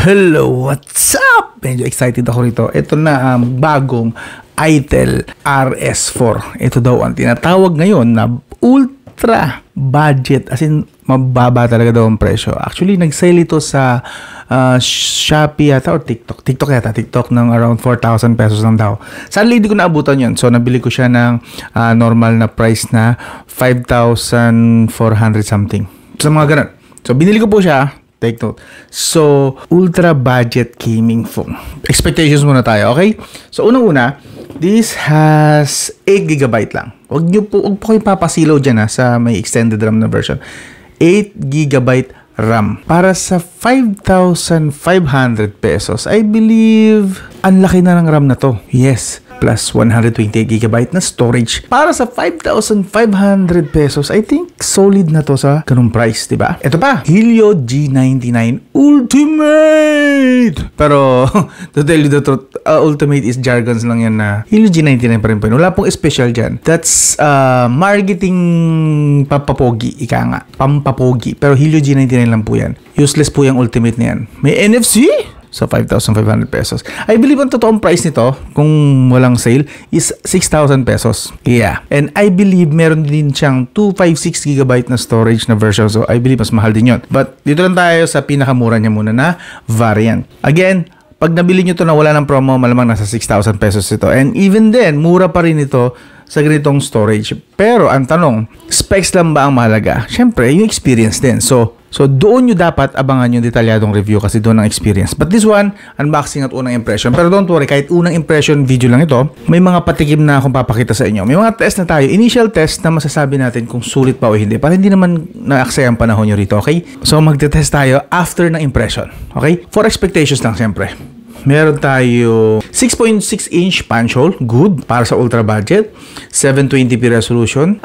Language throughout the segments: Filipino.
Hello, what's up? Medyo excited ako rito. Ito na ang bagong ITEL RS4. Ito daw ang tinatawag ngayon na ultra budget. As in, mababa talaga daw ang presyo. Actually, nag-sale ito sa Shopee yata or TikTok. TikTok ng around 4,000 pesos lang daw. Sadly, hindi ko naabutan yun. So, nabili ko siya ng normal na price na 5,400 something. So, mga ganun. So, binili ko po siya. Take note. So, ultra budget gaming phone. Expectations muna tayo, okay? So, unang-una, this has 8GB lang. Huwag po kayo papasilaw dyan sa may extended RAM na version. 8GB RAM. Para sa 5,500 pesos, I believe, ang laki na ng RAM na to. Yes. Plus 128GB na storage. Para sa 5,500 pesos, I think solid na to sa ganung price, diba? Ito pa, Helio G99 Ultimate! Pero, to tell you the truth, Ultimate is jargons lang yan na Helio G99 pa rin po yun. Wala pong special dyan. That's marketing pampapogi, ika nga. Pampapogi. Pero Helio G99 lang po yan. Useless po yung Ultimate na yan. May NFC? So, 5,500 pesos. I believe ang totoong price nito, kung walang sale, is 6,000 pesos. Yeah. And I believe meron din siyang 256GB na storage na version. So, I believe mas mahal din yun. But, dito lang tayo sa pinakamura niya muna na variant. Again, pag nabili nyo to na wala ng promo, malamang nasa 6,000 pesos ito. And even then, mura pa rin ito sa ganitong storage. Pero, ang tanong, specs lang ba ang mahalaga? Siyempre, yung experience din. So doon nyo dapat abangan yung detalyadong review kasi doon ang experience. But this one, unboxing at unang impression. Pero don't worry, kahit unang impression video lang ito, may mga patikim na akong papakita sa inyo. May mga test na tayo, initial test na masasabi natin kung sulit pa o hindi. Para hindi naman na-aksaya ang panahon nyo rito, okay? So magte-test tayo after ng impression, okay? For expectations lang siyempre. Meron tayo 6.6-inch punch hole. Good. Para sa ultra budget. 720p resolution.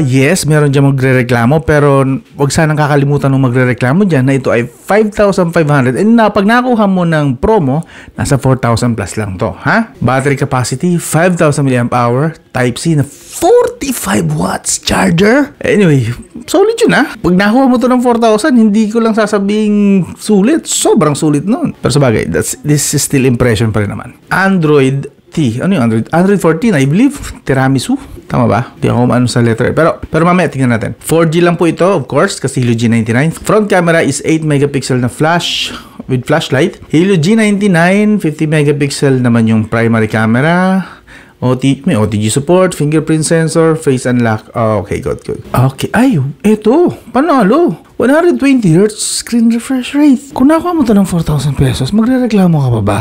Yes, meron dyan magre-reklamo. Pero wag sanang kakalimutan nung magre-reklamo dyan na ito ay 5,500. And pag nakuha mo ng promo, nasa 4,000 plus lang to. Ha? Battery capacity, 5,000 mAh. Type-C na 45 watts charger. Anyway, solid yun ha. Pag nakuha mo to ng 4,000, hindi ko lang sasabing sulit. Sobrang sulit nun. Pero sabagay, this is still impression pa rin naman. Android T. Ano yung Android? Android 14, I believe. Tiramisu. Tama ba? Hindi ako maano sa letter. Pero mamaya, tingnan natin. 4G lang po ito, of course, kasi Helio G99. Front camera is 8 megapixel na flash with flashlight. Helio G99, 50 megapixel naman yung primary camera. May OTG support, fingerprint sensor, face unlock. Okay, good. Okay, ay, eto, panalo. 120Hz screen refresh rate. Kung nakuha mo to ng 4,000 pesos, magre-reklamo ka pa ba?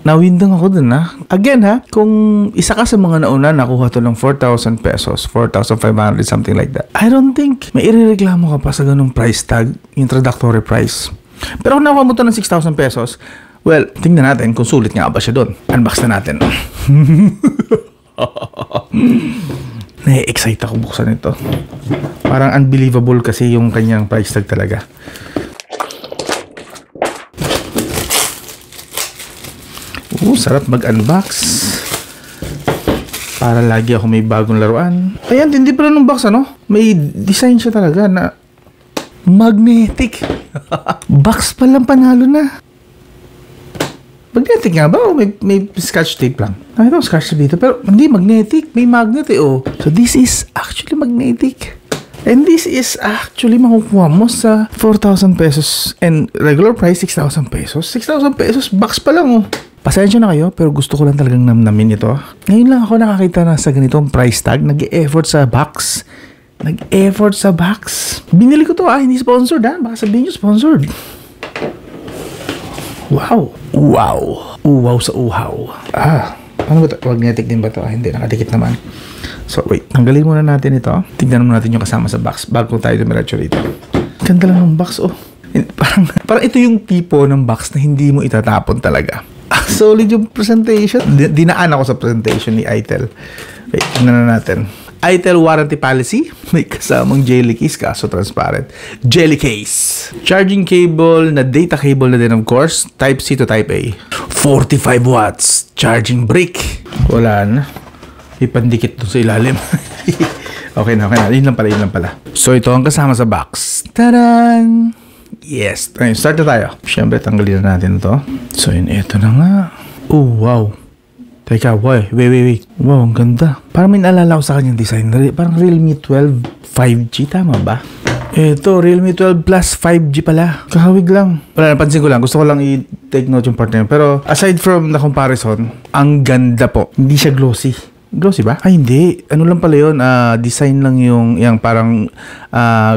Nawindang ako dun ha. Again ha, kung isa ka sa mga nauna, nakuha to ng 4,000 pesos, 4,500, something like that. I don't think may irereklamo ka pa sa ganung price tag, introductory price. Pero kung nakuha mo to ng 6,000 pesos, well, tingnan natin kung sulit nga ba siya doon. Unbox na natin. Na-excite ako buksan ito. Parang unbelievable kasi yung kanyang price tag talaga. Sarap mag-unbox. Para lagi ako may bagong laruan. Ayan, hindi pala nung box, ano? May design siya talaga na magnetic. Box pa lang panalo na. Magnetic nga ba? O may scotch tape lang? Ito scotch tape dito. Pero hindi magnetic. May magnet eh. Oh. So this is actually magnetic. And this is actually makukuha mo sa 4,000 pesos. And regular price, 6,000 pesos. 6,000 pesos, box pa lang oh. Pasensya na kayo, pero gusto ko lang talagang namnamin ito. Ngayon lang ako nakakita na sa ganitong price tag. Nag-e-effort sa box. Binili ko to hindi sponsored ha. Baka sabihin nyo sponsored. Wow. Uwaw sa uhaw. Ano ba ito? Magnetic din ba ito? Hindi, nakadikit naman. So, wait. Tanggalin muna natin ito. Tignan muna natin yung kasama sa box bago tayo dumiretso rito. Ganda lang ng box, oh. Parang ito yung tipo ng box na hindi mo itatapon talaga. Solid yung presentation. Dinaan ako sa presentation ni ITEL. Wait, tignan na natin. ITEL warranty policy. May kasamang jelly case, kaso transparent. Jelly case. Charging cable na data cable na din of course. Type C to Type A. 45 watts. Charging brick. Wala na. Ipandikit doon sa ilalim. Okay na. Yun lang pala. So ito ang kasama sa box. Taran! Yes. Okay, start na tayo. Siyempre, tanggalin na natin to. So, yun, eto na nga. Oh, wow. Teka, wait. Wow, ang ganda. Parang may naalala ko sa kanyang design. Parang Realme 12 5G, tama ba? Eto, Realme 12 Plus 5G pala. Kahawig lang. Wala, napansin ko lang. Gusto ko lang i-take note yung part na yun. Pero, aside from the comparison, ang ganda po. Hindi siya glossy. Glossy ba? Ay, hindi. Ano lang pala yun? Design lang yung parang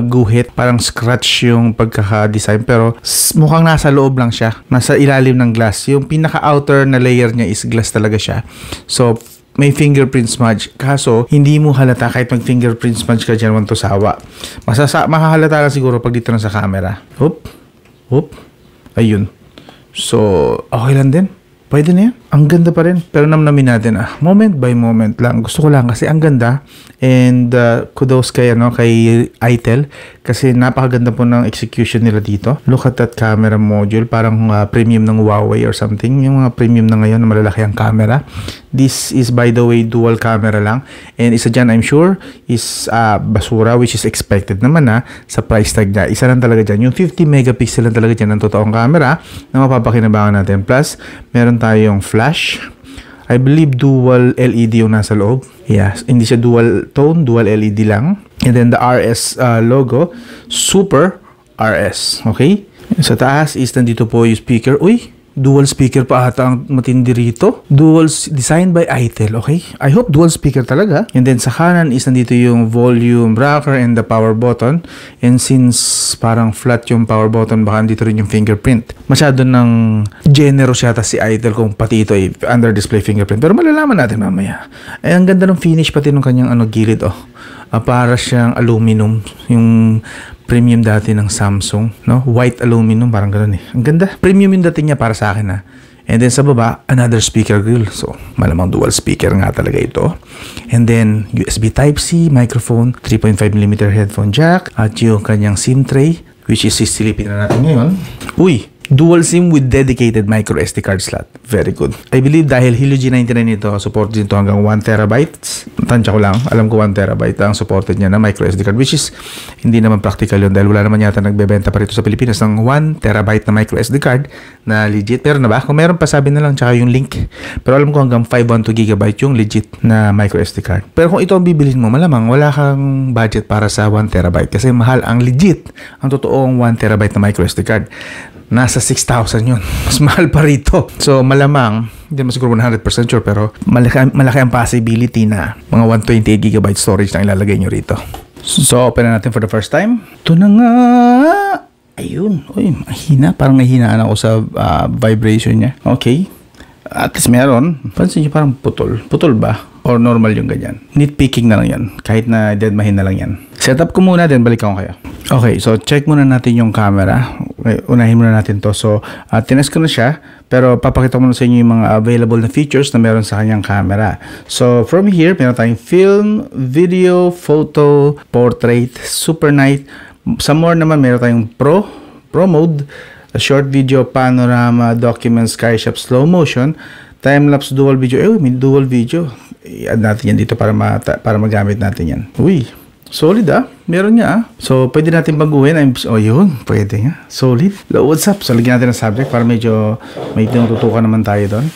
guhit. Parang scratch yung pagkaka-design. Pero mukhang nasa loob lang siya. Nasa ilalim ng glass. Yung pinaka-outer na layer niya is glass talaga siya. So, may fingerprint smudge. Kaso, hindi mo halata kahit mag-fingerprint smudge ka dyan, wanto sawa. Makahalata lang siguro pag dito na sa camera. Oop. Ayun. So, okay lang din. Pwede na yan. Ang ganda pa rin. Pero namnamin natin, moment by moment lang. Gusto ko lang kasi ang ganda. And kudos kay ITEL. Kasi napakaganda po ng execution nila dito. Look at that camera module. Parang premium ng Huawei or something. Yung mga premium na ngayon na malalaki ang camera. This is, by the way, dual camera lang. And isa dyan, I'm sure, is basura, which is expected naman sa price tag niya. Isa lang talaga dyan. Yung 50 megapixel lang talaga dyan ng totoong camera na mapapakinabangan natin. Plus, meron tayong flash. I believe dual LED yung nasa loob. Yes, hindi siya dual tone, dual LED lang. And then the RS logo, Super RS. Okay? Sa taas is nandito po yung speaker. Uy, dual speaker pa ata ang matindi rito. Designed by ITEL, okay? I hope dual speaker talaga. And then sa kanan is nandito yung volume rocker and the power button. And since parang flat yung power button, baka dito rin yung fingerprint. Masyado ng generous yata si ITEL kung pati ito ay under display fingerprint. Pero malalaman natin mamaya. Ay, ang ganda ng finish pati ng kanyang gilid, para siyang aluminum. Yung premium dati ng Samsung, no? White aluminum, parang gano'n eh. Ang ganda. Premium yung dating niya para sa akin, And then sa baba, another speaker grill. So, malamang dual speaker nga talaga ito. And then, USB Type-C, microphone, 3.5mm headphone jack, at yung kanyang SIM tray, which is sisilipin na natin ngayon. Uy! Dual SIM with dedicated micro SD card slot. Very good. I believe dahil Helio G99 ito, supported din ito hanggang 1TB. Tansya ko lang. Alam ko 1TB ang supported niya na micro SD card, which is hindi naman practical yun dahil wala naman yata nagbebenta pa rito sa Pilipinas ng 1TB na micro SD card na legit. Pero na ba? Kung meron pa, sabi na lang tsaka yung link. Pero alam ko hanggang 512GB yung legit na micro SD card. Pero kung ito ang bibilhin mo, malamang wala kang budget para sa 1TB kasi mahal ang legit, ang totoong 1TB na micro SD card. Nasa 6,000 yun. Mas mahal pa rito. So, malamang, hindi naman siguro 100% sure, pero malaki ang possibility na mga 128GB storage na ilalagay nyo rito. So, open na natin for the first time. Ito na nga. Ayun. Uy, mahina. Parang nahinaan ako sa vibration niya. Okay. At least meron. Pansin nyo parang putol. Putol ba? Or normal yung ganyan? Nitpicking na lang yan. Kahit na dead mahina lang yan. Setup ko muna, then balikan ko kayo. Okay, so check muna natin yung camera. Okay, unahin muna natin to. So, tinest ko na siya. Pero papakita ko muna sa inyo yung mga available na features na meron sa kanyang camera. So, from here, meron tayong film, video, photo, portrait, super night. Sa more naman, meron tayong pro mode, short video, panorama, document, skyshot, slow motion, time-lapse, dual video. May dual video. I-add natin yan dito para magamit natin yan. Uy, solid meron niya So, pwede natin baguhin. Yun, pwede nga. Solid. What's up? So, lagyan natin ng subject para medyo may tinututukan naman tayo doon.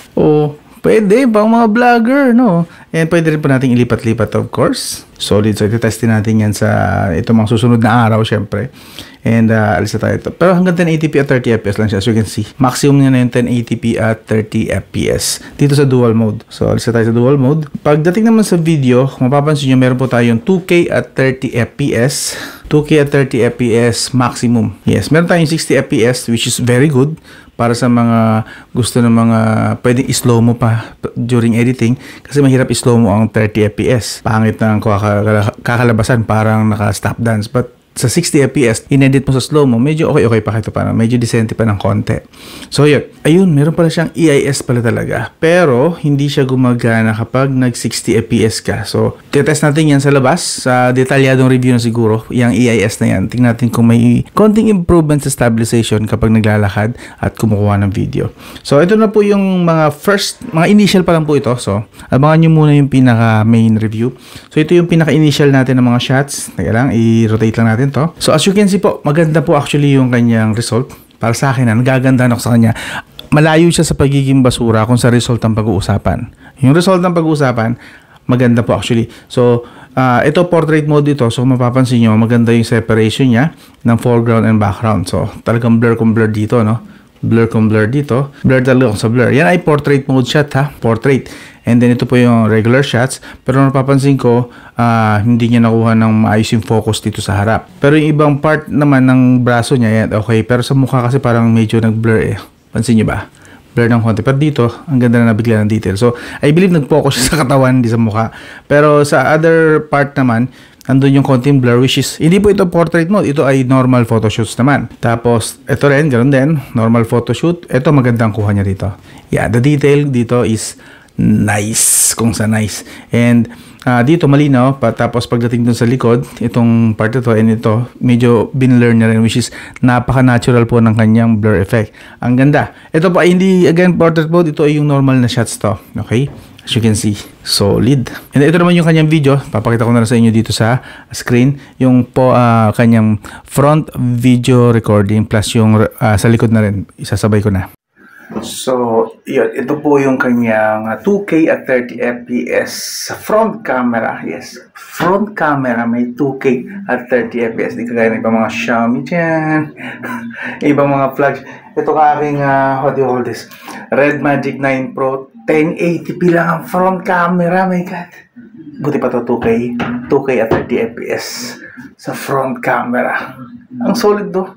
Pwede, pang mga vlogger, no? And pwede rin po natin ilipat-lipat, of course. Solid. So, iti-testin natin yan sa itong mga susunod na araw, syempre. And, alis na tayo ito. Pero hanggang 1080p at 30fps lang siya. As you can see, maximum niya na yung 1080p at 30fps. Dito sa dual mode. So, alis na tayo sa dual mode. Pagdating naman sa video, kung mapapansin nyo, meron po tayong 2K at 30fps. 2K at 30fps maximum. Yes, meron tayong 60fps, which is very good. Para sa mga gusto ng mga pwedeng i-slow mo pa during editing kasi mahirap i-slow mo ang 30 fps. Pangit na ang kakalabasan, parang naka-stop dance. But sa 60 fps, in-edit mo sa slow mo, medyo okay pa kahit pa, medyo decente pa ng konti. So yun, ayun, meron pala siyang EIS pala talaga. Pero hindi siya gumagana kapag nag 60 fps ka. So, test natin yan sa labas, sa detalyadong review na siguro, yung EIS na yan. Tingnan natin kung may konting improvement sa stabilization kapag naglalakad at kumukuha ng video. So, ito na po yung mga initial pa lang po ito. So, abangan nyo muna yung pinaka main review. So, ito yung pinaka initial natin ng mga shots. Teka lang, i-rotate lang natin. natin to. So as you can see po, maganda po actually yung kanyang result. Para sa akin, nagagandahan ako sa kanya. Malayo siya sa pagiging basura kung sa result ang pag-uusapan. Yung result ng pag-uusapan, maganda po actually. So, ito portrait mode dito. So, mapapansin nyo, maganda yung separation niya ng foreground and background. So, talagang blur kung blur dito, no? Blur kung blur dito. Blur talaga sa blur. Yan ay portrait mode shot, ha? Portrait. And then, ito po yung regular shots. Pero napapansin ko, hindi niya nakuha ng maayos yung focus dito sa harap. Pero yung ibang part naman ng braso niya, yan, okay. Pero sa mukha kasi parang medyo nag-blur eh. Pansin niyo ba? Blur ng konti. Pero dito, ang ganda na nabigla ng detail. So, I believe nag-focus siya sa katawan, hindi sa mukha. Pero sa other part naman, andun yung konting blur, which is, hindi po ito portrait mode. Ito ay normal photoshoots naman. Tapos, ito rin, ganoon din. Normal photoshoot. Ito, magandang kuha niya dito. Yeah, the detail dito is nice. Kung sa nice. And, dito malinaw, tapos pagdating dun sa likod, itong part ito and ito, medyo binlur niya rin, which is napaka-natural po ng kanyang blur effect. Ang ganda. Ito po ay hindi, again, portrait mode, ito ay yung normal na shots to. Okay? As you can see, solid. And ito naman yung kanyang video, papakita ko na sa inyo dito sa screen, yung po kanyang front video recording plus yung sa likod na rin, isasabay ko na. So, yun. Ito po yung kanyang 2K at 30 FPS sa front camera. Yes, front camera may 2K at 30 FPS. Di kagaya ng ibang mga Xiaomi dyan. Ibang mga flags. Ito ka aking, what do you call this? Red Magic 9 Pro. 1080p lang ang front camera. My God. Buti pa to 2K at 30 FPS sa front camera. Ang solid do.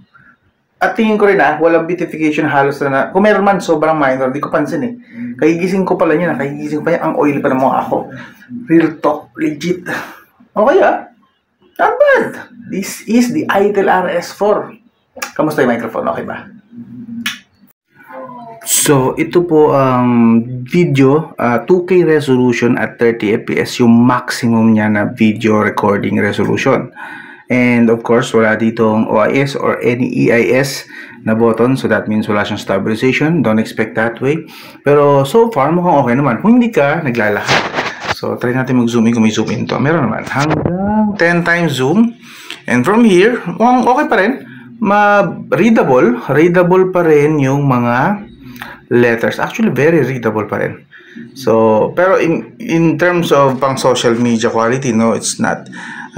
At tingin ko rin walang beautification halos na. Kung meron man, sobrang minor. Hindi ko pansin eh. Kagigising ko pala niya. Kagigising pa niya. Ang oily pa ng mukha ako. Real talk. Legit. Okay not bad. This is the ITEL RS4. Kamusta yung microphone? Okay ba? So, ito po ang video, 2K resolution at 30 FPS, yung maximum niya na video recording resolution. And of course, wala ditong OIS or any EIS na button. So that means wala siyang stabilization. Don't expect that way. Pero so far, mukhang okay naman. Kung hindi ka naglalakad. So try natin mag-zoom in kung may zoom in to. Meron naman. Hanggang 10 times zoom. And from here, mukhang okay pa rin. Readable. Readable pa rin yung mga letters. Actually, very readable pa rin. So, pero in terms of pang social media quality, no, it's not.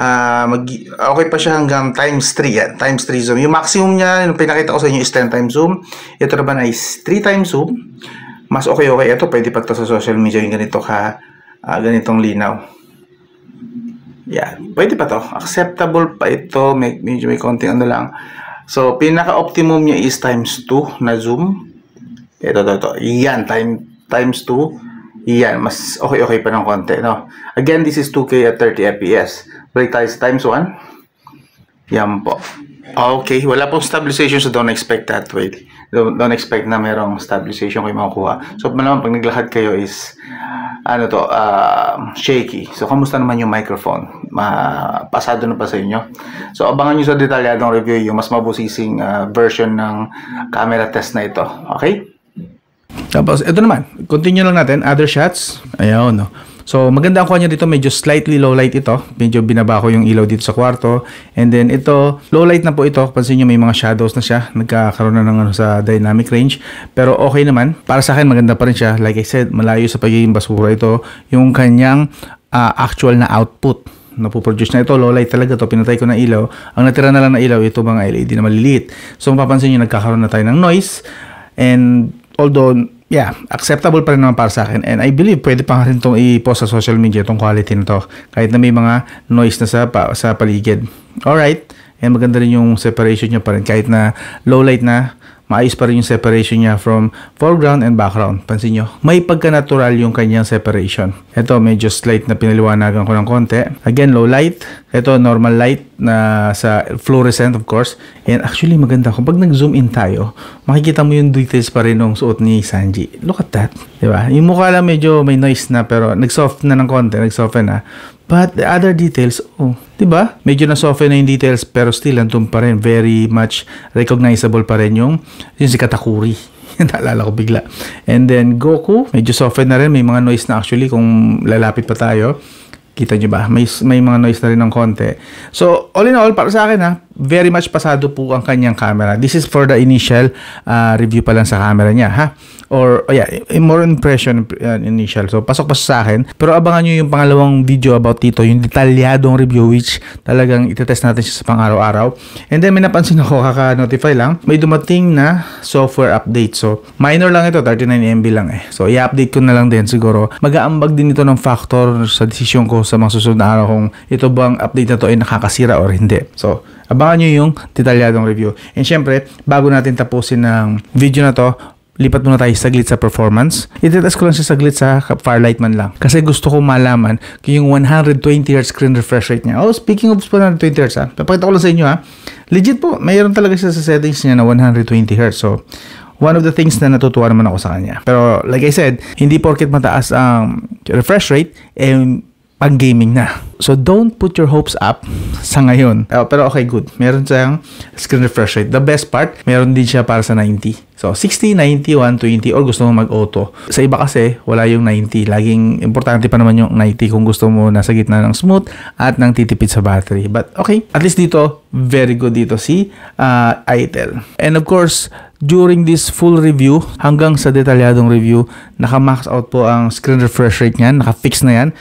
Okay pa siya hanggang times 3 yan. Times 3 zoom. Yung maximum niya, yung pinakita ko sa inyo is 10 times zoom. Ito naman ay 3 times zoom. Mas okay. Ito, pwede pa ito sa social media yung ganito ganitong linaw. Yeah, pwede pa to. Acceptable pa ito. Medyo may konting ano lang. So, pinaka-optimum niya is times 2 na zoom. Ito. Yan, times 2. Yan, mas okay pa ng konti, no? Again, this is 2K at 30 FPS. Balik tayo sa times 1. Yan po. Okay, wala pong stabilization, so don't expect that way. Don't expect na merong stabilization kayo makukuha. So, naman, pag naglakad kayo is, shaky. So, kamusta naman yung microphone? Pasado na pa sa inyo. So, abangan nyo sa detalyadong review yung mas mabusising version ng camera test na ito. Okay? Tapos, ito naman. Continue lang natin. Other shots. Ayaw, no? So, maganda ang kuha niya dito. Medyo slightly low light ito. Medyo binaba ko yung ilaw dito sa kwarto. And then, ito, low light na po ito. Pansin nyo, may mga shadows na siya. Nagkakaroon na ng sa dynamic range. Pero okay naman. Para sa akin, maganda pa rin siya. Like I said, malayo sa pagiging basura ito. Yung kanyang actual na output. Napoproduce na ito. Low light talaga to. Pinatay ko na ilaw. Ang natira na lang na ilaw, ito mga LED na maliliit. So, mapapansin nyo, nagkakaroon na tayo ng noise. And although, yeah, acceptable pa rin naman para sa akin. And I believe pwede pa rin itong i-post sa social media itong quality na to. Kahit na may mga noise na sa paligid. Alright. And maganda rin yung separation niya pa rin. Kahit na low light na, maayos pa rin yung separation niya from foreground and background. Pansin nyo, may pagka-natural yung kanyang separation. Ito, medyo slight na pinaliwanagan ko ng konti. Again, low light. Ito, normal light na sa fluorescent, of course. And actually, maganda. Kung pag nag-zoom in tayo, makikita mo yung details pa rin ng suot ni Sanji. Look at that. Diba? Yung mukha lang medyo may noise na, pero nag-soft na ng konti. Nag-soften na. But the other details, diba? Medyo na-soften na yung details, pero still, andun pa rin. Very much recognizable pa rin yung si Katakuri. Naalala ko bigla. And then, Goku, medyo soften na rin. May mga noise na actually kung lalapit pa tayo. Kita nyo ba? May mga noise na rin ng konti. So, all in all, para sa akin very much pasado po ang kanyang camera. This is for the initial review pa lang sa camera niya, ha? Or, more impression initial. So, pasok pa sa akin. Pero abangan nyo yung pangalawang video about dito, yung detalyadong review which talagang itetest natin siya sa pang-araw-araw. And then, may napansin ako, kaka-notify lang, may dumating na software update. So, minor lang ito, 39 MB lang eh. So, i-update ko na lang din siguro. Mag-aambag din ito ng factor sa desisyon ko sa mga susunod na araw kung ito bang update na to ay nakakasira or hindi. So, abangan nyo yung detalyadong review. And syempre, bago natin tapusin ng video na to, lipat muna tayo saglit sa performance. Itetest ko lang siya saglit sa Firelight man lang. Kasi gusto ko malaman kung yung 120Hz screen refresh rate niya. Oh, speaking of 120Hz papakita ko lang sa inyo Legit po, mayroon talaga siya sa settings niya na 120Hz. So, one of the things na natutuwa naman ako sa kanya. Pero like I said, hindi porket mataas ang refresh rate, pang gaming na. So, don't put your hopes up sa ngayon. Pero okay, good. Meron siyang screen refresh rate. The best part, meron din siya para sa 90. So, 60, 90, 120, or gusto mo mag-auto. Sa iba kasi, wala yung 90. Laging importante pa naman yung 90 kung gusto mo nasa gitna ng smooth at ng titipid sa battery. But okay, at least dito, very good dito si ITEL. And of course, during this full review, hanggang sa detalyadong review, naka-max out po ang screen refresh rate niyan. Naka-fix na yan.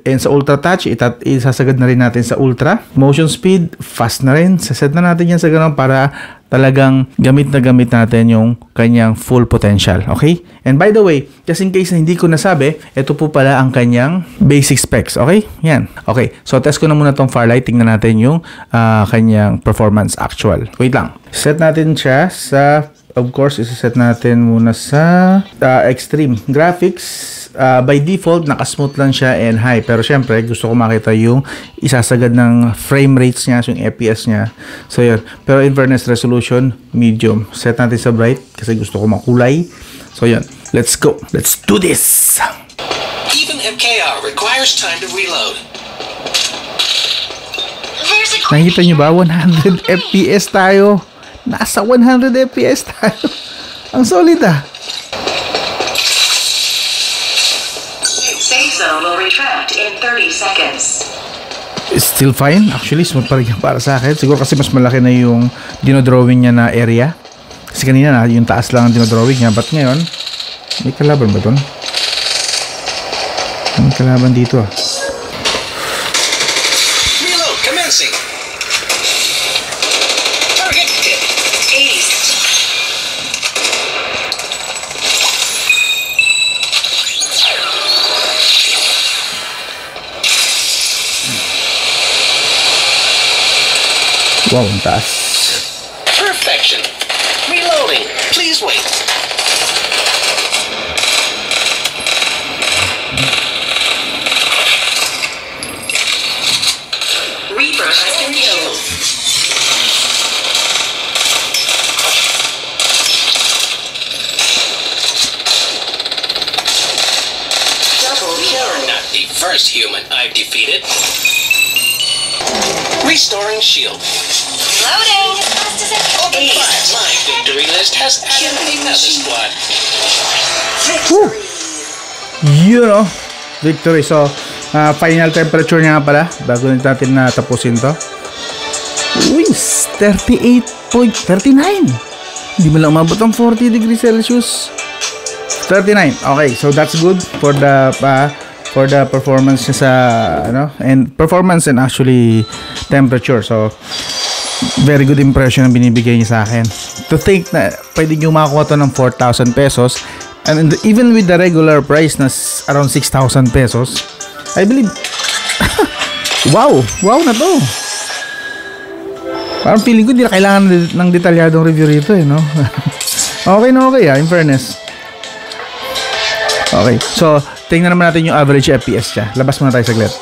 And sa Ultra Touch, isasagad na rin natin sa Ultra. Motion speed, fast na rin. Saset na natin yan sa ganun para talagang gamit na gamit natin yung kanyang full potential. Okay? And by the way, just in case na hindi ko nasabi, ito po pala ang kanyang basic specs. Okay? Yan. Okay. So, test ko na muna tong Firelight. Tingnan natin yung kanyang performance actual. Wait lang. Set natin siya sa, of course, isaset natin muna sa extreme graphics. By default, nakasmooth lang siya and high. Pero syempre, gusto ko makita yung isasagad ng frame rates niya, yung FPS niya. So yun. Pero in fairness, resolution, medium. Set natin sa bright kasi gusto ko makulay. So yun. Let's go. Let's do this! Even MKR requires time to reload. Nakikita nyo ba? 100 FPS tayo. Nasa 100 FPS tayo. Ang solid Safe zone will retract in 30 seconds. Still fine. Actually, smooth pa rin yan para sa akin. Siguro kasi mas malaki na yung dinodrawing niya na area. Kasi kanina yung taas lang ang dinodrawing niya. But ngayon, may kalaban ba doon? May kalaban dito Reload commencing. Target hit. Ace. Wow, ang taas. Perfection. Reloading. Please wait. Reaper has been killed. Double kill. You're not the first human I've defeated. Restoring shield. Loading. Open fire. My victory list has added another squad. You know, victory. So, final temperature niya nga pala bago natin na tapusin to. Uy, 38.39. Hindi mo lang umabot ang 40 degrees Celsius. 39. Okay, so that's good for the performance niya sa and performance and actually temperature. So very good impression ang binibigay niya sa akin. To think na pwede niyo makakuha to ng 4,000 pesos and even with the regular price na around 6,000 pesos, I believe wow na to. Parang feeling ko hindi na kailangan ng detalyadong review rito no. Okay in fairness. Okay, so tingnan naman natin yung average FPS niya. Labas muna tayo saglit.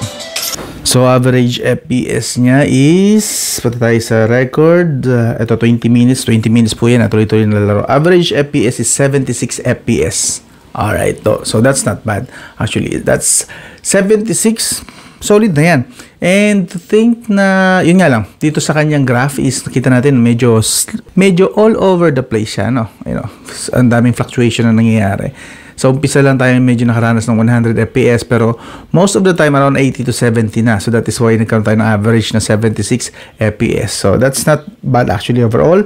So, average FPS niya is, pati tayo sa record, ito 20 minutes po yan, tuloy-tuloy na lalaro. Average FPS is 76 FPS. Alright, so that's not bad. Actually, that's 76, solid na yan. And to think na, yun nga lang, dito sa kanyang graph is, nakita natin, medyo all over the place siya, no? Ang daming fluctuation na nangyayari. Sa umpisa lang tayo medyo nakaranas ng 100 FPS, pero most of the time around 80 to 70 na. So that is why nagkaroon tayo ng average na 76 FPS. So that's not bad actually overall.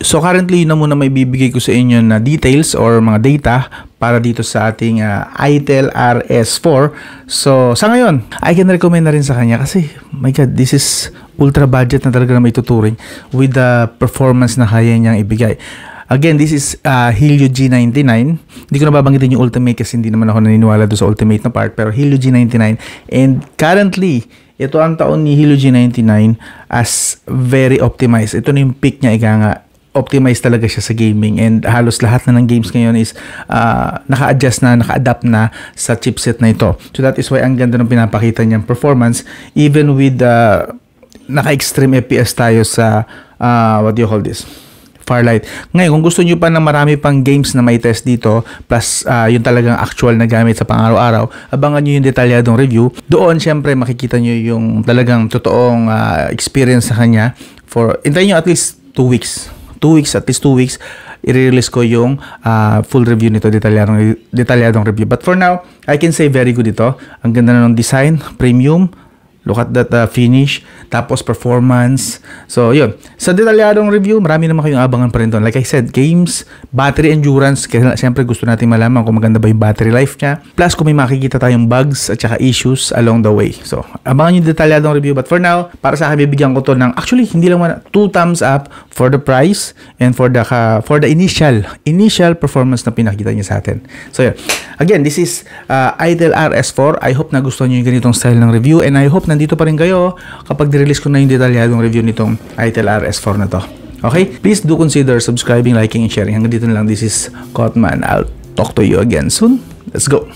So currently, yun na muna may bibigay ko sa inyo na details or mga data para dito sa ating ITEL RS4. So sa ngayon, I can recommend na rin sa kanya kasi, my God, this is ultra budget na talaga na may tuturing with the performance na kaya niyang ibigay. Again, this is Helio G99. Hindi ko na babanggitin yung Ultimate kasi hindi naman ako naniniwala doon sa Ultimate na part. Pero Helio G99. And currently, ito ang taon ni Helio G99 as very optimized. Ito na yung peak niya, ika nga. Optimized talaga siya sa gaming. And halos lahat na ng games ngayon is naka-adjust na, naka-adapt na sa chipset na ito. So that is why ang ganda ng pinapakita niyang performance. Even with naka-extreme FPS tayo sa, what do you call this? Farlight. Ngayon, kung gusto nyo pa ng marami pang games na may test dito, plus yung talagang actual na gamit sa pang-araw-araw, abangan nyo yung detalyadong review. Doon, syempre, makikita nyo yung talagang totoong experience sa kanya. Hintayin nyo at least 2 weeks. At least 2 weeks, i-release ko yung full review nito, detalyadong review. But for now, I can say very good ito. Ang ganda na ng design, premium. Look at that finish, tapos performance. So, yun. Sa detalyadong review, marami naman kayong abangan pa rin doon. Like I said, games, battery endurance, kasi siyempre gusto natin malaman kung maganda ba yung battery life niya. Plus, kung may makikita tayong bugs at saka issues along the way. So, abangan yung detalyadong review. But for now, para sa akin, bibigyan ko to ng, actually, hindi lang 2 thumbs up for the price and for the initial performance na pinakita niya sa atin. So, yun. Again, this is ITEL RS4. I hope nagustuhan nyo yung ganitong style ng review, and I hope nandito pa rin kayo kapag nirelease ko na yung detalyadong review nitong ITEL RS4 na to. Okay? Please do consider subscribing, liking, and sharing. Hanggang dito na lang. This is Cotman. I'll talk to you again soon. Let's go!